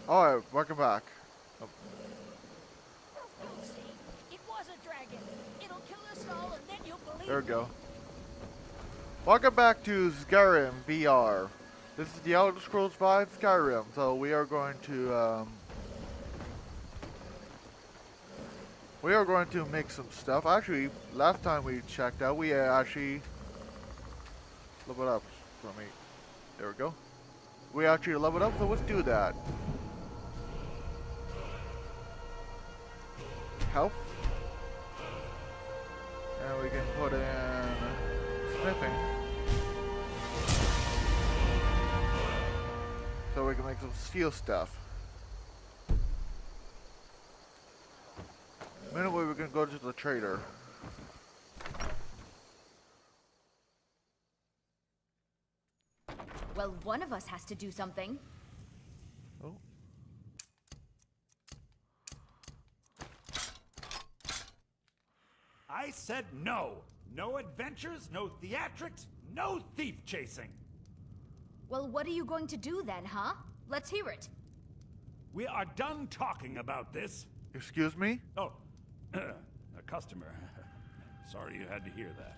Alright, welcome back. Oh, See, it was a dragon. It'll kill us all, and then you'll believe there we me. go. Welcome back to Skyrim VR. This is the Elder Scrolls V Skyrim, so we are going to make some stuff. Actually, last time we checked out, we actually leveled up for me. There we go. We actually leveled up, so let's do that. Health. And we can put in smithing. So we can make some steel stuff. Anyway, we're gonna go to the trader. Well, one of us has to do something. Oh. I said no. No adventures, no theatrics, no thief chasing. Well, what are you going to do then, huh? Let's hear it. We are done talking about this. Excuse me? Oh, a customer. Sorry you had to hear that.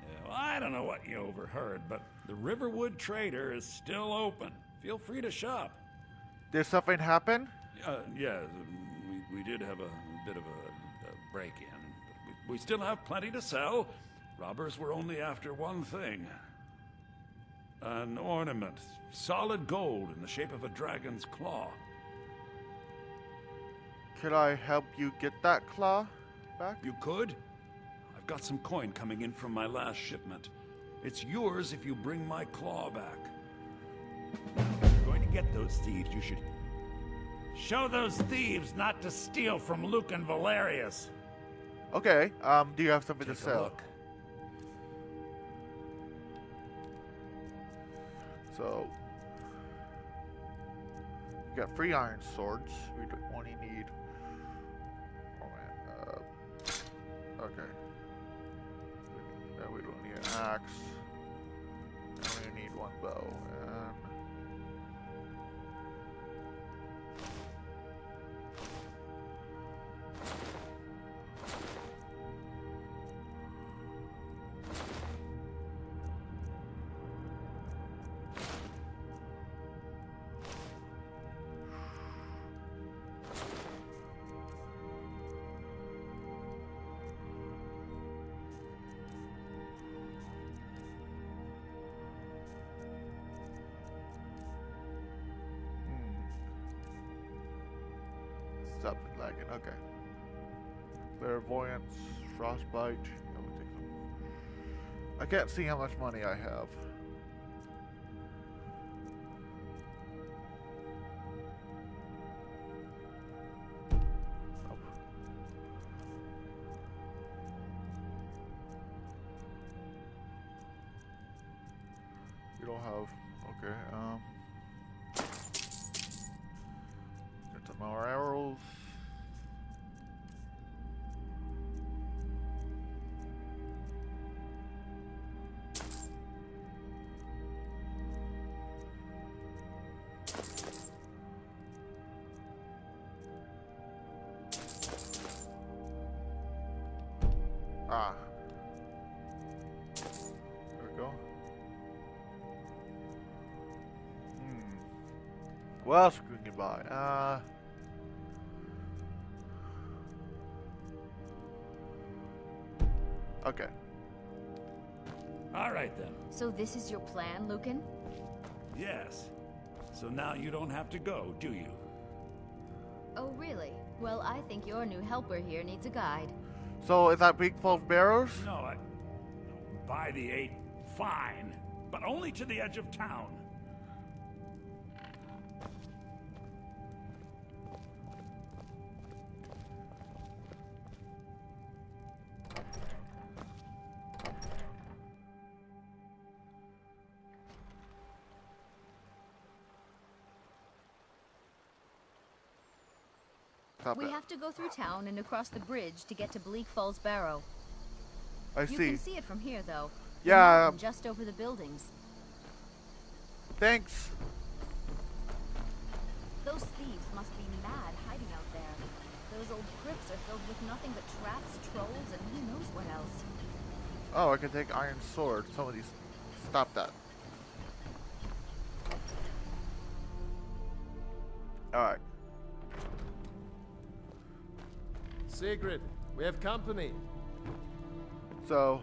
Yeah, well, I don't know what you overheard, but the Riverwood Trader is still open. Feel free to shop. Did something happen? Yeah, we did have a bit of a break-in, but we still have plenty to sell. Robbers were only after one thing. An ornament, solid gold in the shape of a dragon's claw. Could I help you get that claw back? You could? I've got some coin coming in from my last shipment. It's yours if you bring my claw back. If you're going to get those thieves, you should show those thieves not to steal from Luke and Valerius. Okay, do you have something Take to a sell? look. So, we got 3 iron swords. We only need. Oh man. Okay. We don't need an axe. We only need 1 bow. And stop it lagging. Okay. Clairvoyance, frostbite. I can't see how much money I have. Nope. You don't have. Okay. Get some more arrows. Ah. There we go. What else can you buy? Okay. All right then. So this is your plan, Lucan? Yes. So now you don't have to go, do you? Oh, really? Well, I think your new helper here needs a guide. So is that big full of barrels? No, buy the 8, fine. But only to the edge of town. We have to go through town and across the bridge to get to Bleak Falls Barrow. I You see. can see it from here, though. The Yeah. mountain just over the buildings. Thanks. Those thieves must be mad hiding out there. Those old crypts are filled with nothing but traps, trolls, and who knows what else. Oh, I can take iron sword. Somebody stop that. Alright. Sigrid, we have company. So.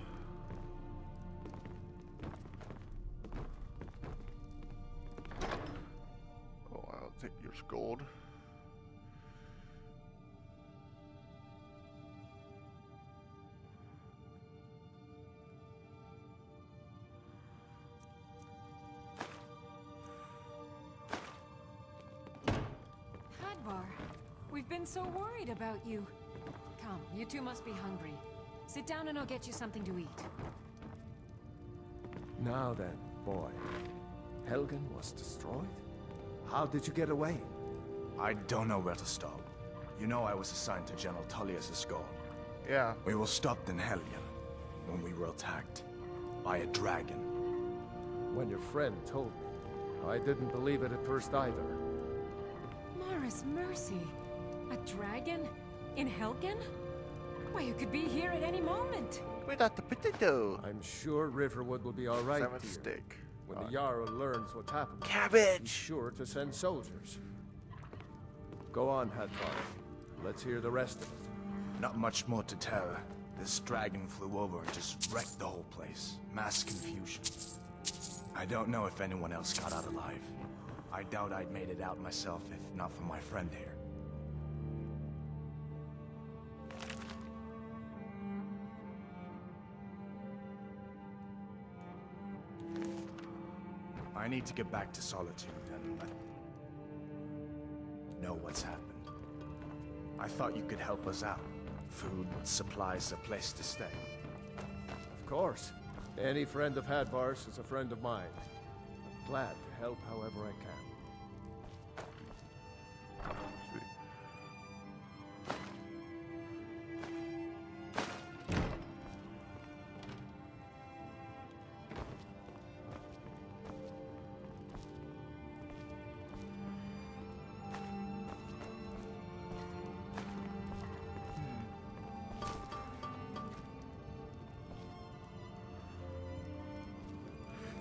Oh, I'll take your gold. Alvor, we've been so worried about you. Come, you two must be hungry. Sit down and I'll get you something to eat. Now then, boy. Haugen was destroyed? How did you get away? I don't know where to stop. You know I was assigned to General Tullius' guard. Yeah. We were stopped in Helgen when we were attacked by a dragon. When your friend told me, I didn't believe it at first either. Mara's mercy. A dragon? In Haugen? Why, you could be here at any moment. Without the potato. I'm sure Riverwood will be all right, Salmon dear. steak. When the Jarl learns what's happened, he's Cabbage. sure to send soldiers. Go on, Hadvar. Let's hear the rest of it. Not much more to tell. This dragon flew over and just wrecked the whole place. Mass confusion. I don't know if anyone else got out alive. I doubt I'd made it out myself if not for my friend here. I need to get back to Solitude and know what's happened. I thought you could help us out. Food, supplies, a place to stay. Of course. Any friend of Hadvar's is a friend of mine. I'm glad to help however I can.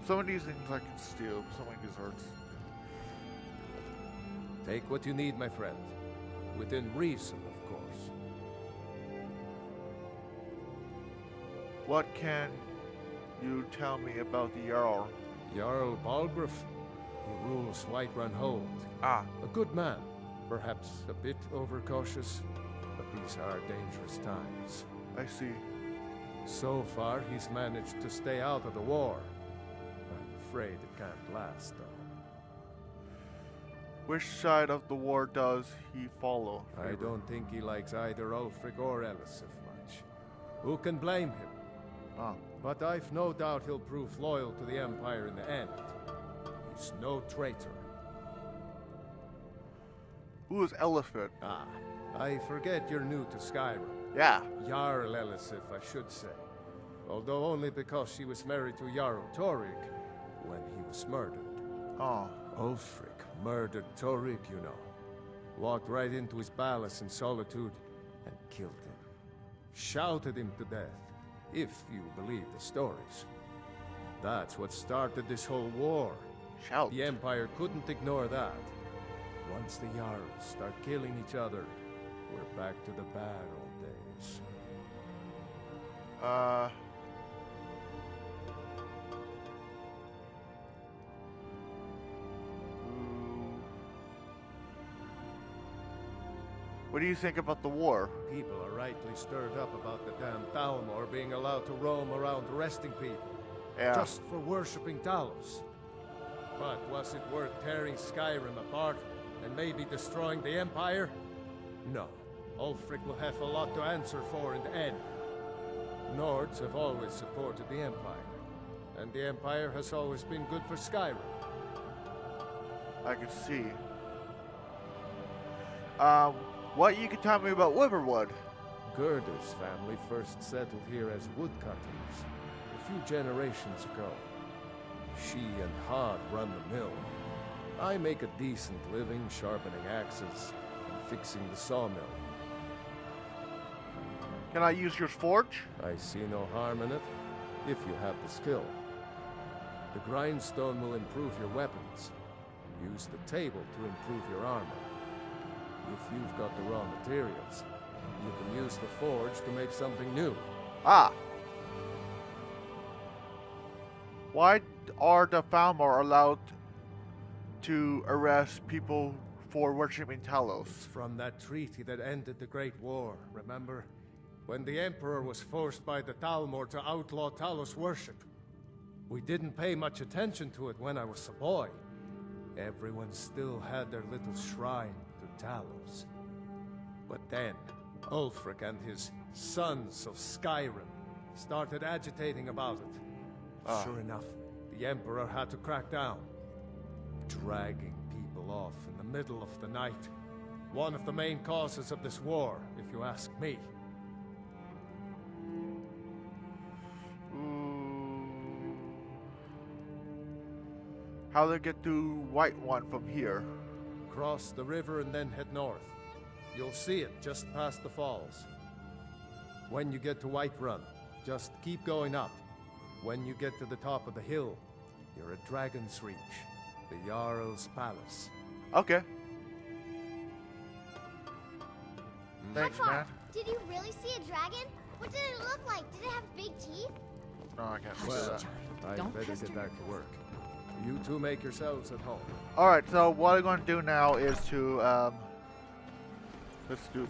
Some of these things I can steal, some of these hurts. Take what you need, my friend. Within reason, of course. What can you tell me about the Jarl? Jarl Balgruuf. He rules Whiterun Hold. Ah, A good man. Perhaps a bit overcautious, but these are dangerous times. I see. So far, he's managed to stay out of the war. I'm afraid it can't last, though. Which side of the war does he follow? I don't think he likes either Ulfric or Elisif much. Who can blame him? Ah, But I've no doubt he'll prove loyal to the Empire in the end. He's no traitor. who is Elephant? Ah, I forget you're new to Skyrim. Yeah. Jarl Elisif, I should say. Although only because she was married to Jarl Torik when he was murdered. Oh, Ulfric murdered Torik, you know. Walked right into his palace in Solitude and killed him. Shouted him to death, if you believe the stories. That's what started this whole war. shout. The Empire couldn't ignore that. Once the Jarls start killing each other, we're back to the bad old days. What do you think about the war? People are rightly stirred up about the damn Thalmor being allowed to roam around arresting people. Yeah. Just for worshipping Talos. But was it worth tearing Skyrim apart and maybe destroying the Empire? No. Ulfric will have a lot to answer for in the end. Nords have always supported the Empire. And the Empire has always been good for Skyrim. I can see. What you can tell me about Riverwood? Gerda's family first settled here as woodcutters a few generations ago. She and Hod run the mill. I make a decent living sharpening axes and fixing the sawmill. Can I use your forge? I see no harm in it, if you have the skill. The grindstone will improve your weapons. Use the table to improve your armor. If you've got the raw materials, you can use the forge to make something new. Ah. Why are the Falmor allowed to arrest people for worshipping Talos? It's from that treaty that ended the Great War, remember? When the Emperor was forced by the Thalmor to outlaw Talos worship. We didn't pay much attention to it when I was a boy. Everyone still had their little shrine to Talos. But then, Ulfric and his sons of Skyrim started agitating about it. Sure enough, the Emperor had to crack down. Dragging people off in the middle of the night. One of the main causes of this war, if you ask me. How do I get to Whiterun from here? Cross the river and then head north. You'll see it just past the falls. When you get to Whiterun, just keep going up. When you get to the top of the hill, you're at Dragon's Reach, the Jarl's palace. Okay. Thanks, Alvor, man. did you really see a dragon? What did it look like? Did it have big teeth? No, I can't see Well, that. I'd Don't better pester get back to work. You two make yourselves at home. Alright, so what I'm going to do now is to, let's do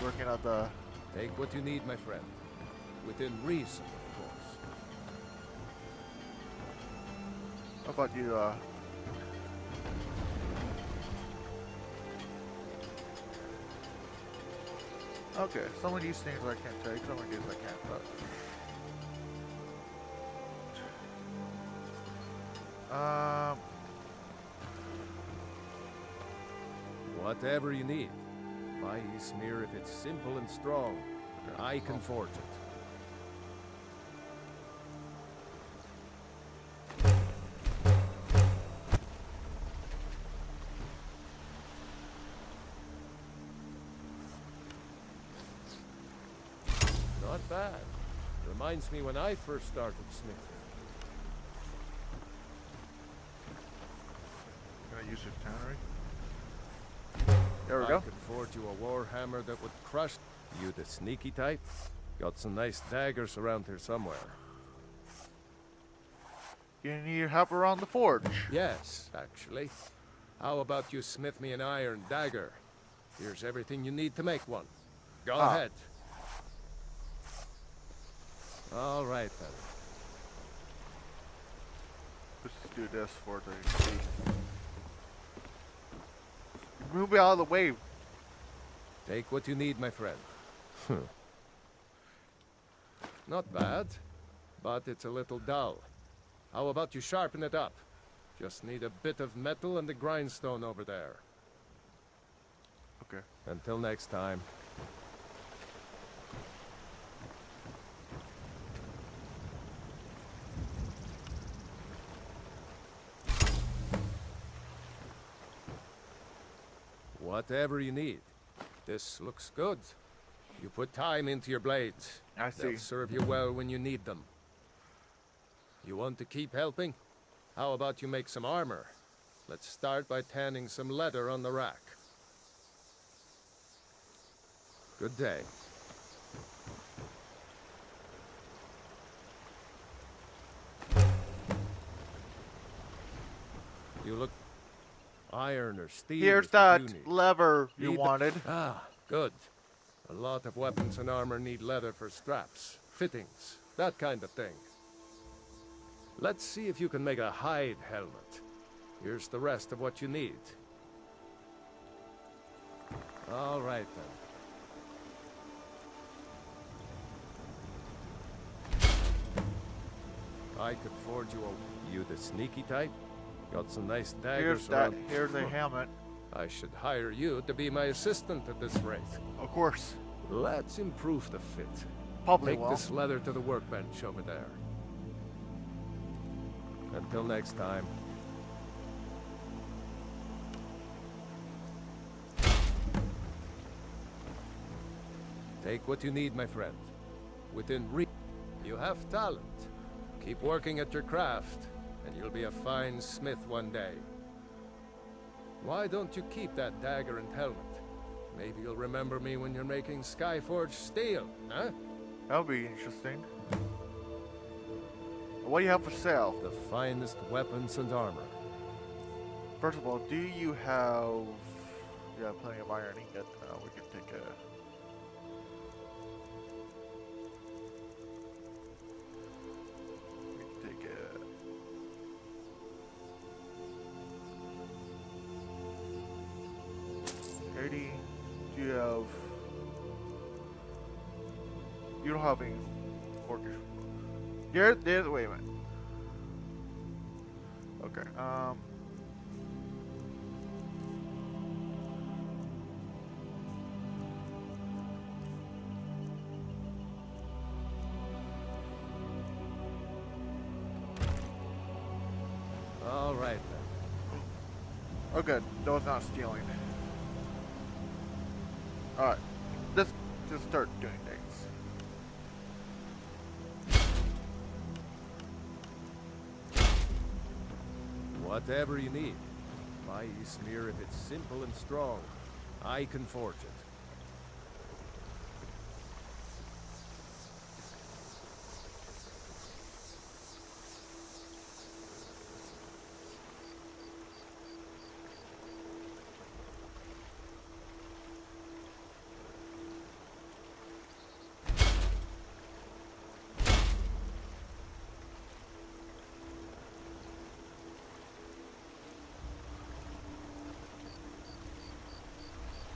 working on the... Take what you need, my friend. Within reason, of course. How about you, okay, some of these things I can't take, some of these I can't, but... Whatever you need. Buy Ysmir if it's simple and strong. I can forge it. Not bad. Reminds me when I first started smithing. Can I use your tannery? There we I go. could forge you a war hammer that would crush you, the sneaky type. Got some nice daggers around here somewhere. You need help around the forge. Yes, actually. How about you smith me an iron dagger? Here's everything you need to make one. Go ahead. All right, then. Let's do this for the... Move it out of the way. Take what you need, my friend. Not bad, but it's a little dull. How about you sharpen it up? Just need a bit of metal and the grindstone over there. Okay. Until next time. Whatever you need. This looks good. You put time into your blades. I see. They'll serve you well when you need them. You want to keep helping? How about you make some armor? Let's start by tanning some leather on the rack. Good day. You look iron or steel. Here's is what that you need. lever you Need the- wanted. Ah, good. A lot of weapons and armor need leather for straps, fittings, that kind of thing. Let's see if you can make a hide helmet. Here's the rest of what you need. All right, then. I could forge you a... You the sneaky type? Got some nice daggers around... Here's a helmet. I should hire you to be my assistant at this rate. Of course. Let's improve the fit. Probably Take will. this leather to the workbench over there. Until next time. Take what you need, my friend. Within reach, you have talent. Keep working at your craft, and you'll be a fine smith one day. Why don't you keep that dagger and helmet? Maybe you'll remember me when you're making Skyforged steel, huh? That'll be interesting. What do you have for sale? The finest weapons and armor. First of all, do you have... Yeah, plenty of iron ingot. We can take a... We can take a... 80. Do you have... You don't have any orcish. There's wait a minute. Okay, All right then. oh good, that was not stealing. Alright, let's just start doing things. Whatever you need. My Ismir, if it's simple and strong, I can forge it.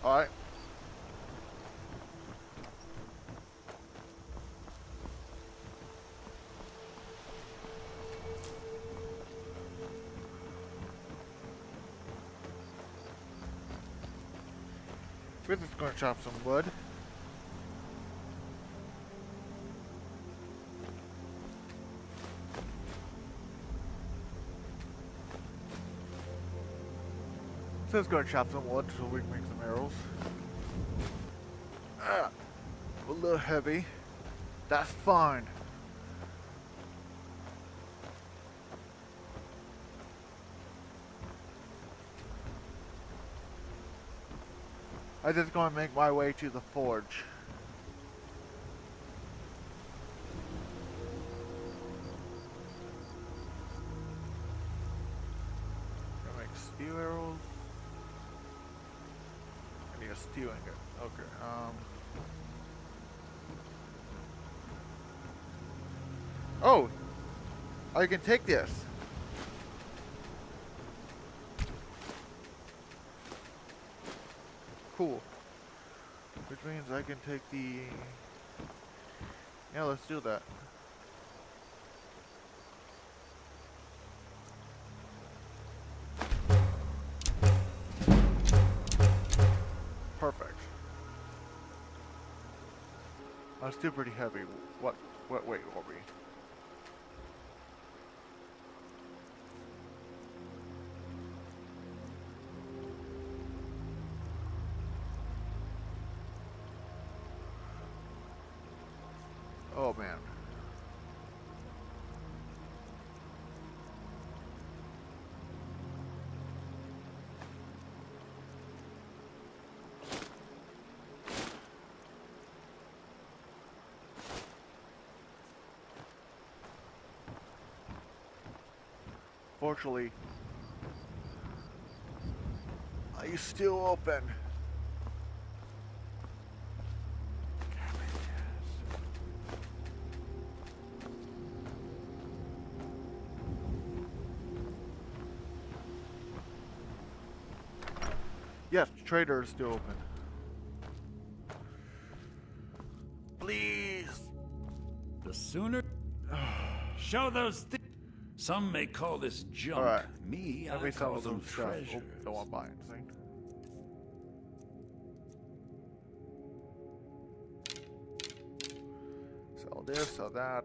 Alright. We're just gonna chop some wood. So let's go chop some wood so we can make some arrows. A little heavy. That's fine. I'm just gonna make my way to the forge. Gonna make steel arrows. I need a steel ingot. Okay, oh! I can take this. Cool. Which means I can take the... Yeah, let's do that. Perfect. That's still pretty heavy. What weight are we? Oh man. Fortunately, are you still open? Yes, trader is still open. Please. The sooner... Show those things. Some may call this junk. All right. Me, Let I me call sell them some stuff. treasures. Oh, don't want to buy anything. Sell this, sell that.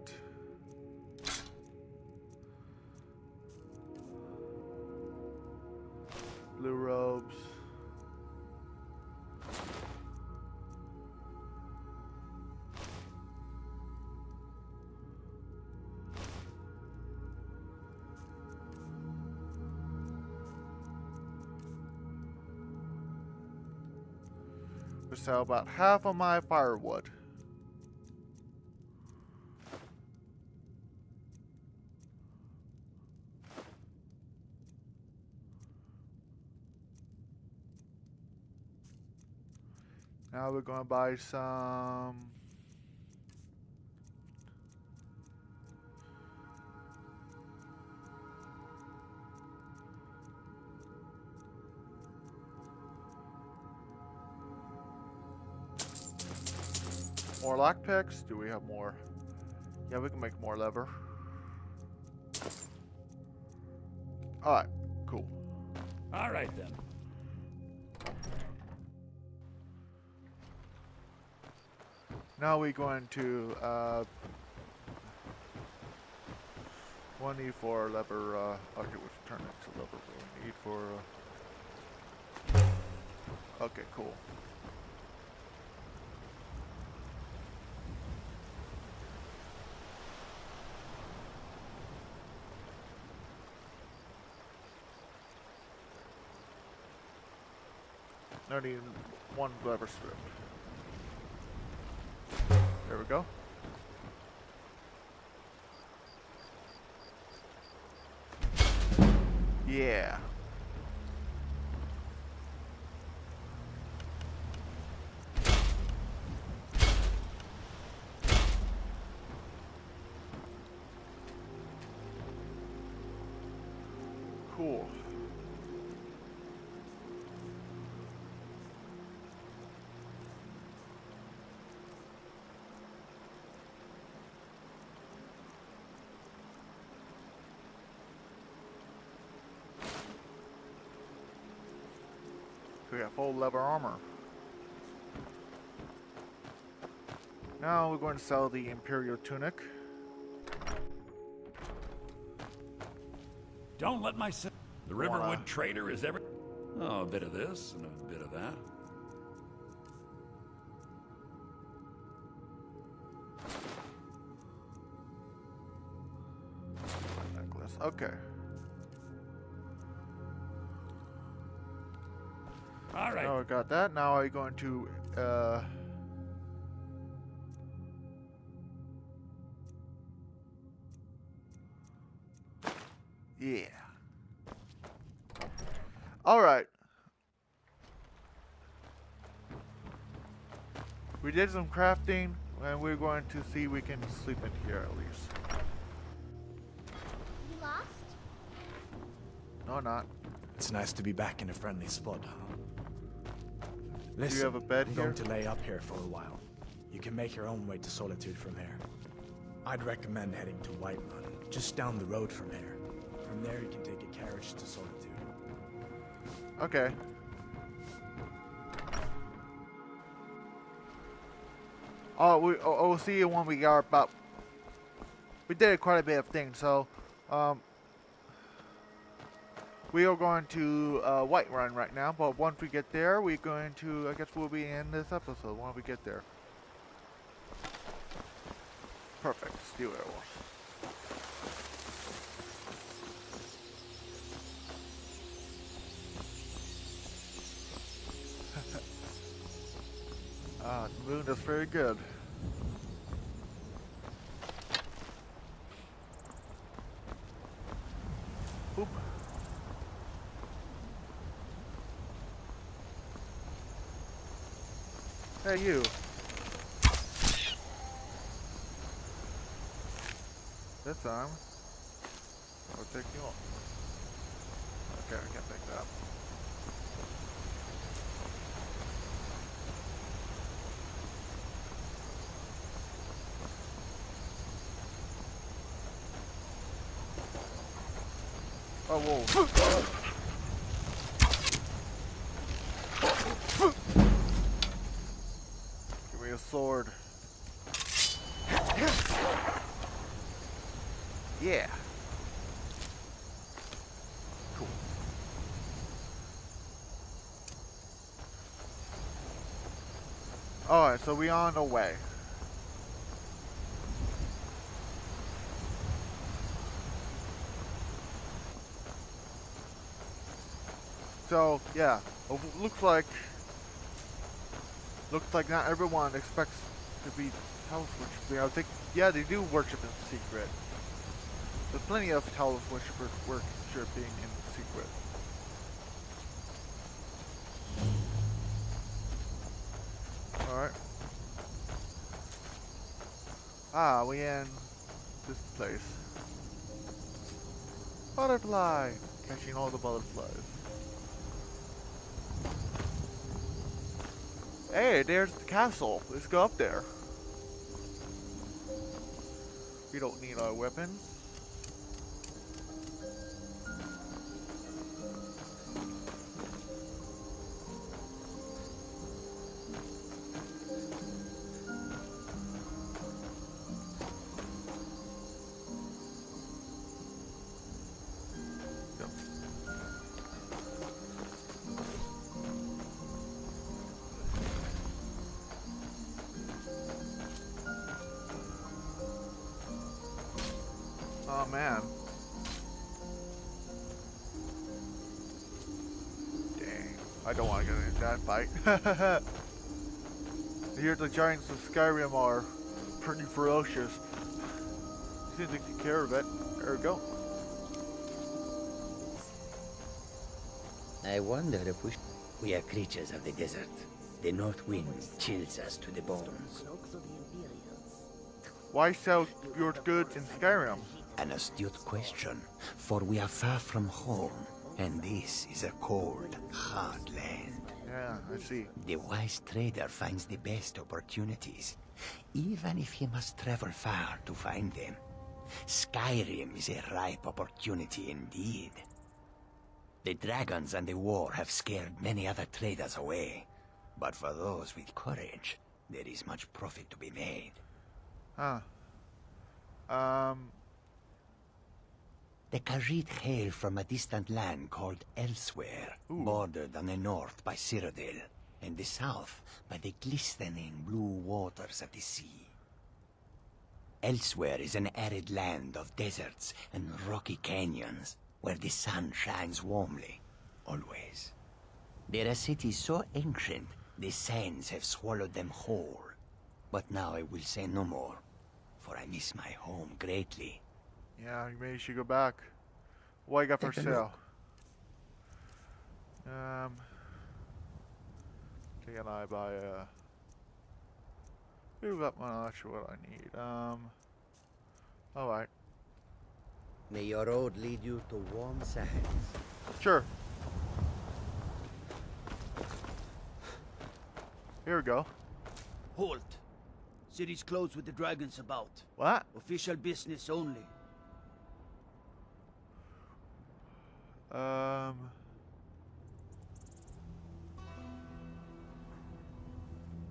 We sell about half of my firewood. Now we're going to buy some more lockpicks. Do we have more? Yeah, we can make more leather. Alright, cool. All right then. Now we're going to 1 need for leather. Okay, which turn it to leather. We need for. Okay, cool. I need 1 leather strip. There we go. Yeah. Cool. We got full leather armor. Now we're going to sell the Imperial tunic. Don't let my The Riverwood trader is ever. Oh, a bit of this and a bit of that. Necklace. Okay. All right. Now we got that. Now I'm going to yeah. All right. We did some crafting, and we're going to see if we can sleep in here at least. You lost? No, not. It's nice to be back in a friendly spot, huh? Do Listen, you have a bed I'm here? going to lay up here for a while. You can make your own way to Solitude from here. I'd recommend heading to Whiterun, just down the road from here. From there, you can take a carriage to Solitude. Okay. We'll see you when we are about. We did quite a bit of things, so we are going to Whiterun right now. But once we get there, we're going to. I guess we'll be in this episode when we get there. Perfect. Steel arrows. The moon is very good. Oop. Hey, you. This time, I'll take you off. Okay, I can't pick that up. Oh, whoa. Give me a sword. Yeah. Cool. Alright, so we on the way. So, yeah, looks like Looks like not everyone expects to be house worshiping. I think, yeah, they do worship in secret. There's plenty of house worshippers worshiping in secret. Alright. Ah, we in this place. Butterfly! Catching all the butterflies. Hey, there's the castle. Let's go up there. We don't need our weapons. Oh man. Dang. I don't want to get into that fight. Here the giants of Skyrim are pretty ferocious. Seems to take care of it. There we go. I wonder if we are creatures of the desert. The north wind chills us to the bones. Why sell your goods in Skyrim? An astute question, for we are far from home, and this is a cold, hard land. Yeah, I see. The wise trader finds the best opportunities, even if he must travel far to find them. Skyrim is a ripe opportunity indeed. The dragons and the war have scared many other traders away, but for those with courage, there is much profit to be made. Huh. The Khajiit hail from a distant land called Elsewhere, bordered on the north by Cyrodiil, and the south by the glistening blue waters of the sea. Elsewhere is an arid land of deserts and rocky canyons, where the sun shines warmly, always. There are cities so ancient, the sands have swallowed them whole. But now I will say no more, for I miss my home greatly. Yeah, maybe you should go back. What you got for Take a sale? Can I buy a... Move up, I'm not sure what I need. Alright. May your road lead you to warm sands. Sure. Here we go. Halt. City's closed with the dragons about. What? Official business only.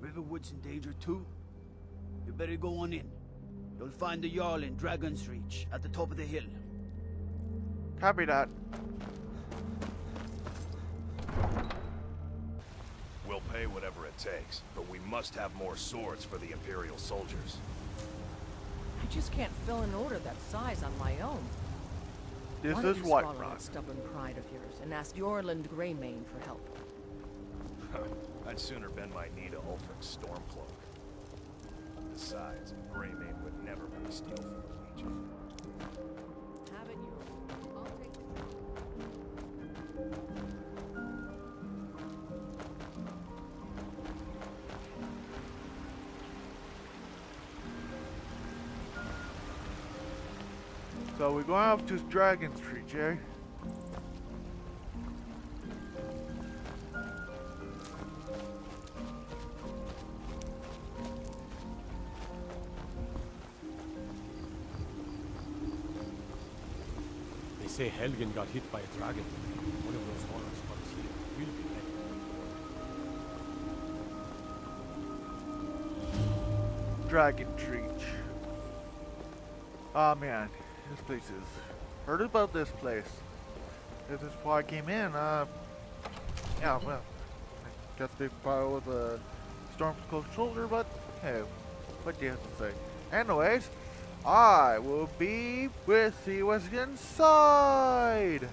Riverwood's in danger too? You better go on in. You'll find the Jarl in Dragon's Reach, at the top of the hill. Copy that. We'll pay whatever it takes, but we must have more swords for the Imperial soldiers. I just can't fill an order that size on my own. This Why is don't you swallow Whiterun. that stubborn pride of yours and ask Yorland Greymane for help? I'd sooner bend my knee to Ulfric's Stormcloak. Besides, Greymane would never put a steal for the Legion. Have it your I'll take So we're going up to Dragon Street, Jerry. They say Haugen got hit by a dragon. One of those horrors comes here. We'll be ready. Dragon Street. Ah man, this place is... Heard about this place. This is why I came in. Yeah, well, I guess they probably with a Stormcloak soldier, but hey, what do you have to say? Anyways, I will be with you inside.